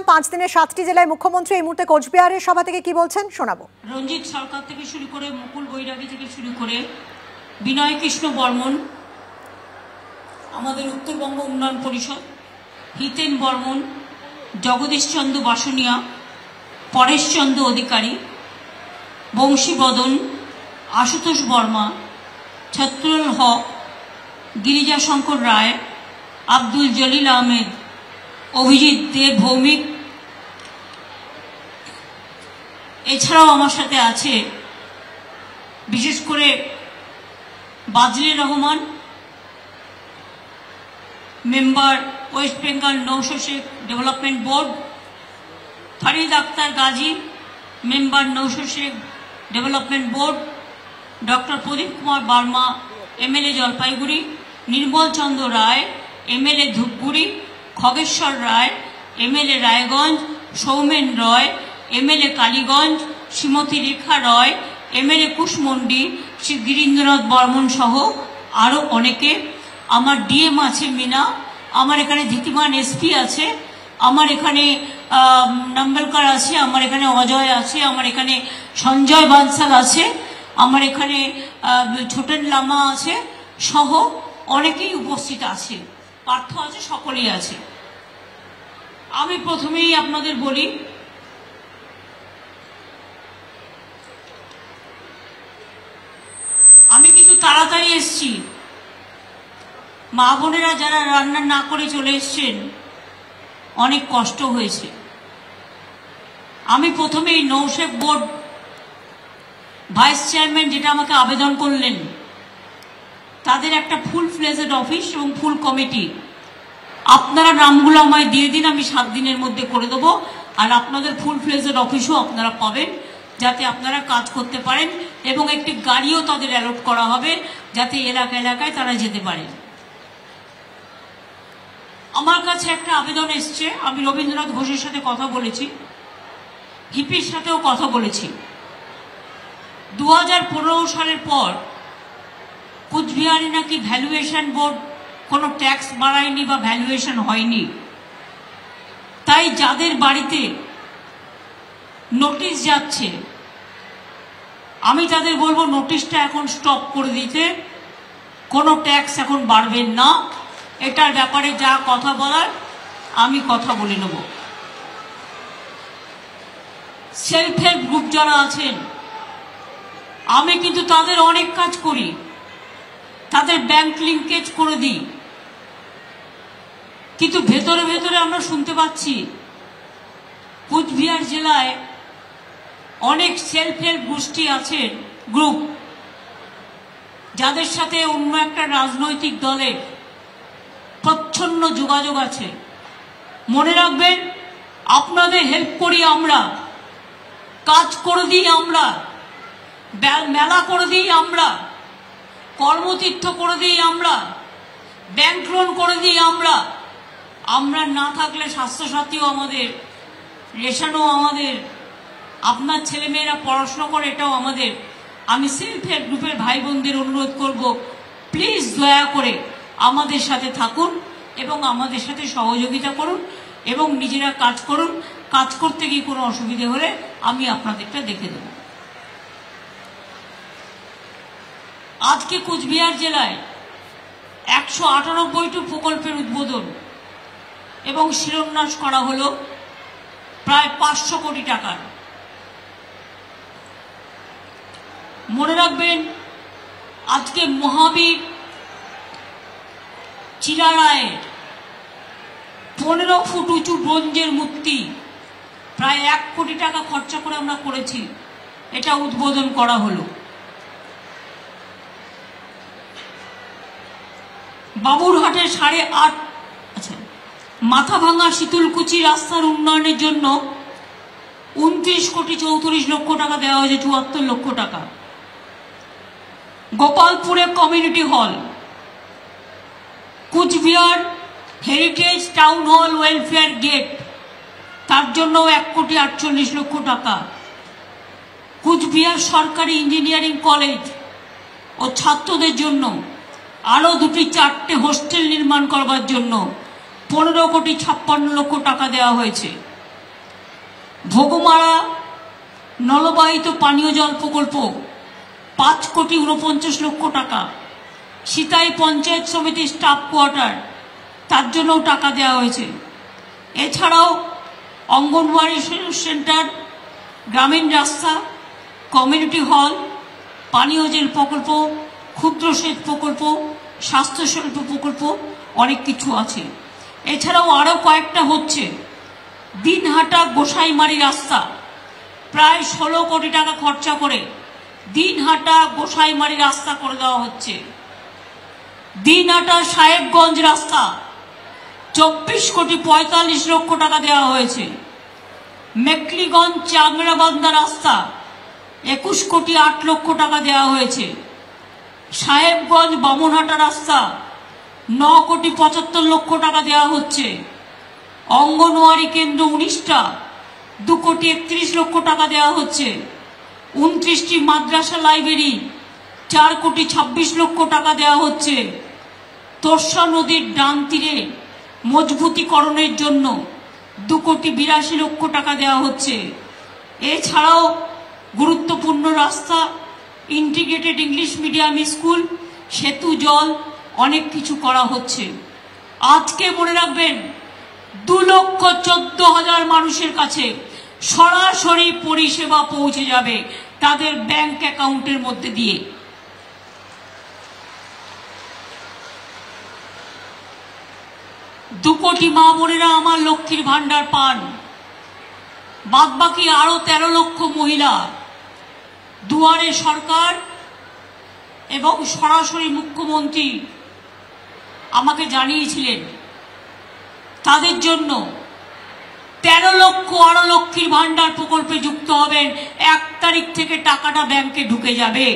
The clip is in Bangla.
5 দিনে 7টি জেলায় মুখ্যমন্ত্রী এই মুহূর্তে কোচবিহারের সভা থেকে কি বলছেন শোনাবো। রঞ্জিত সরকার থেকে শুরু করে মুকুল বৈরাগী থেকে শুরু করে বিনয় কৃষ্ণ বর্মন, আমাদের উত্তরবঙ্গ উন্নয়ন পরিষদ, হিতেন বর্মন, জগদীশ চন্দ্র বাসনিয়া, পরেশ চন্দ্র অধিকারী, বংশী বদন, আশুতোষ বর্মা, ছত্রুল হক, গিরিজা শঙ্কর রায়, আব্দুল জলিল আহমেদ, অভিজিৎ দে ভৌমিক, এছাড়াও আমার সাথে আছে বিশেষ করে বাজলির Rahman, member West Bengal Nashya Sheikh development board, Farid Akhtar Gazi, member Nashya Sheikh development board, doctor Pradip Kumar Barma, MLA Jalpaiguri, Nirmal Chandra Roy, MLA Dhupguri, Khageshwar Roy, MLA Raiganj, Soumen Roy, MLA Kaliganj, Shrimati Rekha Roy, MLA Kushmandi, Shri Girindranath Barman সহ আরও অনেকে। আমার ডিএম আছে মিনা, আমার এখানে ধীতিমান এসপি আছে, আমার এখানে নাম্বেলকার আছে, আমার এখানে অজয় আছে, আমার এখানে সঞ্জয় বানসাল আছে, আমার এখানে ছোটেন লামা আছে সহ অনেকেই উপস্থিত আছে, পার্থ আছে, সকলেই আছে। আমি প্রথমেই আপনাদের বলি, আমি কিন্তু তাড়াতাড়ি এসছি। মা বোনেরা যারা রান্না না করে চলে এসছেন, অনেক কষ্ট হয়েছে। আমি প্রথমেই নৌশেক বোর্ড ভাইস চেয়ারম্যান যেটা আমাকে আবেদন করলেন, তাদের একটা ফুল ফ্লেজেড অফিস এবং ফুল কমিটি, আপনারা নামগুলো আমায় দিয়ে দিন, আমি 7 দিনের মধ্যে করে দেবো। আর আপনাদের ফুল ফ্লেজেড অফিসও আপনারা পাবেন, যাতে আপনারা কাজ করতে পারেন, এবং একটি গাড়িও তাদের অ্যালট করা হবে যাতে এলাকায় তারা যেতে পারে। আমার কাছে একটা আবেদন এসছে, আমি রবীন্দ্রনাথ ঘোষের সাথে কথা বলেছি, হিপির সাথেও কথা বলেছি। 2015 সালের পর কুচবিহারে নাকি ভ্যালুয়েশন বোর্ড কোনো ট্যাক্স বাড়ায়নি বা ভ্যালুয়েশন হয়নি। তাই যাদের বাড়িতে নোটিশ যাচ্ছে, আমি তাদের বলবো নোটিশটা এখন স্টপ করে দিতে, কোনো ট্যাক্স এখন বাড়বেন না। এটার ব্যাপারে যা কথা বলার আমি কথা বলে নেব। সেলফ হেল্প গ্রুপ যারা আছেন, আমি কিন্তু তাদের অনেক কাজ করি, তাদের ব্যাংক লিঙ্কেজ করে দিই, কিন্তু ভেতরে ভেতরে আমরা শুনতে পাচ্ছি কুচবিহার জেলায় অনেক সেলফ হেল্প গোষ্ঠী আছেন, গ্রুপ, যাদের সাথে অন্য একটা রাজনৈতিক দলের প্রচ্ছন্ন যোগাযোগ আছে। মনে রাখবেন, আপনাদের হেল্প করি আমরা, কাজ করে দিই আমরা, মেলা করে দিই আমরা, কর্মতীর্থ করে দিই আমরা, ব্যাংক লোন করে দিই আমরা। আমরা না থাকলে স্বাস্থ্যসাথীও আমাদের, রেশনও আমাদের, আপনার ছেলেমেয়েরা পড়াশোনা করে এটাও আমাদের। আমি সেলফ হেল্প গ্রুপের ভাই বোনদের অনুরোধ করব, প্লিজ দয়া করে আমাদের সাথে থাকুন এবং আমাদের সাথে সহযোগিতা করুন এবং নিজেরা কাজ করুন। কাজ করতে গিয়ে কোনো অসুবিধে হলে আমি আপনাদেরটা দেখে দেব। আজকে কুচবিহার জেলায় 198টি প্রকল্পের উদ্বোধন এবং শিলান্যাস করা হলো প্রায় 500 কোটি টাকার। মনে রাখবেন, আজকে মহাবীর চিরারায়ের 15 ফুট উঁচু ব্রোঞ্জের মূর্তি প্রায় 1 কোটি টাকা খরচা করে আমরা করেছি, এটা উদ্বোধন করা হলো। বাবুরহাটের 8.5 মাথা ভাঙা শীতলকুচি রাস্তার উন্নয়নের জন্য 29 কোটি 34 লক্ষ টাকা দেওয়া হয়েছে, 74 লক্ষ টাকা। গোপালপুরে community hall, Cooch Behar heritage town hall welfare gate, তার জন্য 1 কোটি 48 লক্ষ টাকা। কুচবিহার সরকারি ইঞ্জিনিয়ারিং কলেজ ও ছাত্রদের জন্য আরও 2-4টে হোস্টেল নির্মাণ করবার জন্য 15 কোটি 56 লক্ষ টাকা দেওয়া হয়েছে। ভোগমারা নলবাহিত পানীয় জল প্রকল্প 5,49,00,000 টাকা। সিতাই পঞ্চায়েত সমিতির স্টাফ কোয়ার্টার, তার জন্যও টাকা দেওয়া হয়েছে। এছাড়াও অঙ্গনওয়াড়ি সেন্টার, গ্রামীণ রাস্তা, কমিউনিটি হল, পানীয় জল প্রকল্প, ক্ষুদ্র সেচ প্রকল্প, স্বাস্থ্য শিল্প প্রকল্প, অনেক কিছু আছে। এছাড়াও আরও কয়েকটা হচ্ছে। দিনহাটা গোসাইমারি রাস্তা প্রায় 16 কোটি টাকা খরচা করে দিনহাটা গোসাইমারি রাস্তা করে দেওয়া হচ্ছে। দিনহাটা সাহেবগঞ্জ রাস্তা 24,45,00,000 টাকা দেওয়া হয়েছে। মেকলিগঞ্জ চাংরাবান্ধা রাস্তা 21,08,00,000 টাকা দেওয়া হয়েছে। সাহেবগঞ্জ বামনহাটা রাস্তা 9,75,00,000 টাকা দেওয়া হচ্ছে। অঙ্গনওয়াড়ি কেন্দ্র 19টা 2,31,00,000 টাকা দেওয়া হচ্ছে। 29টি মাদ্রাসা লাইব্রেরি 4,26,00,000 টাকা দেওয়া হচ্ছে। তোরসা নদীর ডান তীরে মজবুতিকরণের জন্য 2,82,00,000 টাকা দেওয়া হচ্ছে। এছাড়াও গুরুত্বপূর্ণ রাস্তা, ইন্টিগ্রেটেড ইংলিশ মিডিয়াম স্কুল, সেতু, জল, অনেক কিছু করা হচ্ছে। আজকে মনে রাখবেন 2,14,000 মানুষের কাছে সরাসরি পরিষেবা পৌঁছে যাবে তাদের ব্যাংক অ্যাকাউন্টের মধ্যে দিয়ে। 2 কোটি মা বোনেরা আমার লক্ষ্মীর ভান্ডার পান। বাদবাকি আরো 13 লক্ষ মহিলা দুয়ারে সরকার এবং সরাসরি মুখ্যমন্ত্রী আমাকে জানিয়েছিলেন তাদের জন্য 13 লক্ষ আরো লক্ষ্মীর ভান্ডার প্রকল্পে যুক্ত হবেন। 1 তারিখ থেকে টাকাটা ব্যাংকে ঢুকে যাবে।